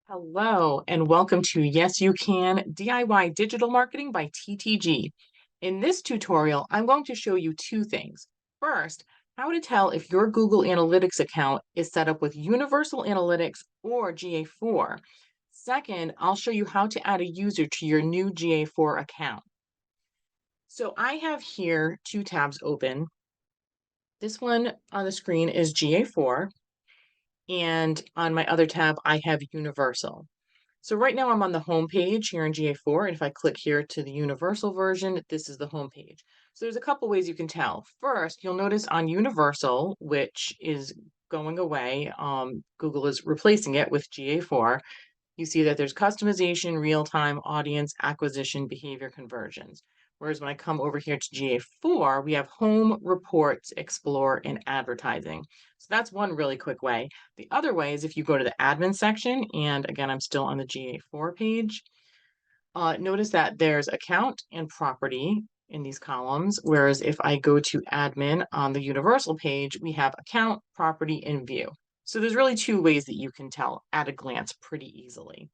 Hello, and welcome to Yes You Can DIY Digital Marketing by TTG. In this tutorial, I'm going to show you two things. First, how to tell if your Google Analytics account is set up with Universal Analytics or GA4. Second, I'll show you how to add a user to your new GA4 account. So I have here two tabs open. This one on the screen is GA4, and on my other tab, I have Universal. So right now I'm on the home page here in GA4, and if I click here to the Universal version, this is the home page. So there's a couple ways you can tell. First, you'll notice on Universal, which is going away, Google is replacing it with GA4. You see that there's customization, real-time audience acquisition, behavior conversions. Whereas when I come over here to GA4, we have home, reports, explore, and advertising. So that's one really quick way. The other way is if you go to the admin section, and again, I'm still on the GA4 page, notice that there's account and property in these columns, whereas if I go to admin on the Universal page, we have account, property, and view. So there's really two ways that you can tell at a glance pretty easily.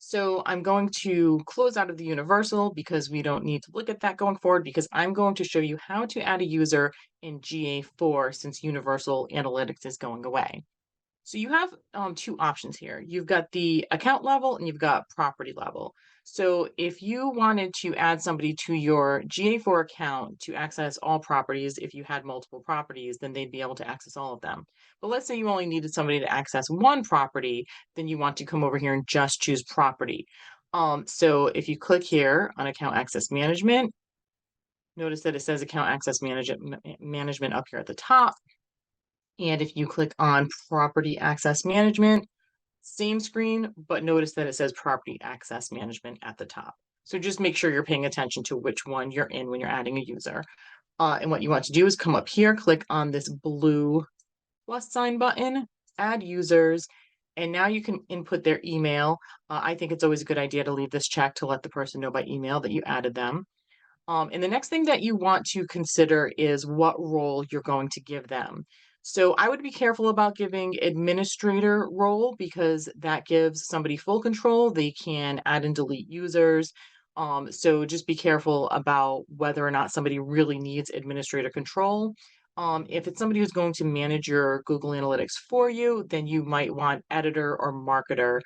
So I'm going to close out of the Universal because we don't need to look at that going forward, because I'm going to show you how to add a user in GA4 since Universal Analytics is going away. So you have two options here. You've got the account level and you've got property level. So if you wanted to add somebody to your GA4 account to access all properties, if you had multiple properties, then they'd be able to access all of them. But let's say you only needed somebody to access one property, then you want to come over here and just choose property. So if you click here on account access management, notice that it says account access management up here at the top. And if you click on property access management, same screen, but notice that it says property access management at the top. So just make sure you're paying attention to which one you're in when you're adding a user. And what you want to do is come up here, click on this blue plus sign button, add users, and now you can input their email. I think it's always a good idea to leave this checked to let the person know by email that you added them. And the next thing that you want to consider is what role you're going to give them. So I would be careful about giving administrator role because that gives somebody full control. They can add and delete users. So just be careful about whether or not somebody really needs administrator control. If it's somebody who's going to manage your Google Analytics for you, then you might want editor or marketer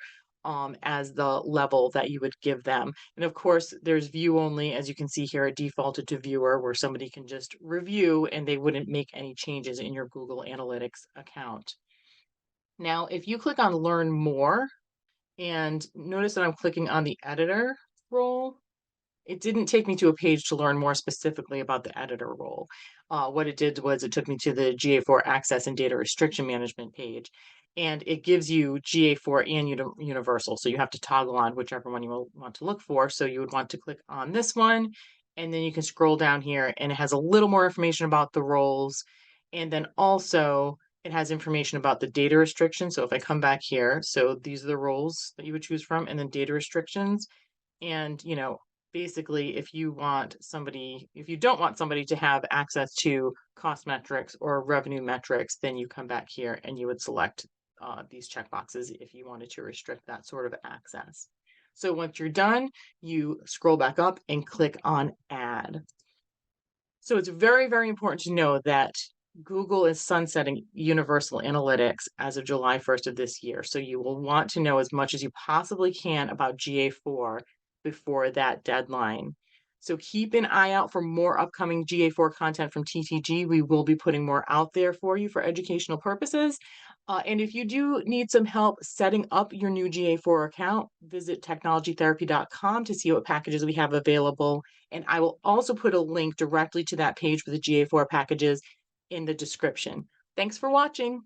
as the level that you would give them. And of course, there's view only, as you can see here, it defaulted to viewer where somebody can just review and they wouldn't make any changes in your Google Analytics account. Now, if you click on learn more and notice that I'm clicking on the editor role, it didn't take me to a page to learn more specifically about the editor role. What it did was it took me to the GA4 access and data restriction management page, and it gives you GA4 and Universal. So you have to toggle on whichever one you will want to look for. So you would want to click on this one, and then you can scroll down here and it has a little more information about the roles. And then also it has information about the data restrictions. So if I come back here, so these are the roles that you would choose from, and then data restrictions. And, basically, if you don't want somebody to have access to cost metrics or revenue metrics, then you come back here and you would select these checkboxes if you wanted to restrict that sort of access. So once you're done, you scroll back up and click on Add. So it's very, very important to know that Google is sunsetting Universal Analytics as of July 1st of this year. So you will want to know as much as you possibly can about GA4 before that deadline. So keep an eye out for more upcoming GA4 content from TTG. We will be putting more out there for you for educational purposes. And if you do need some help setting up your new GA4 account, visit technologytherapy.com to see what packages we have available. And I will also put a link directly to that page with the GA4 packages in the description. Thanks for watching.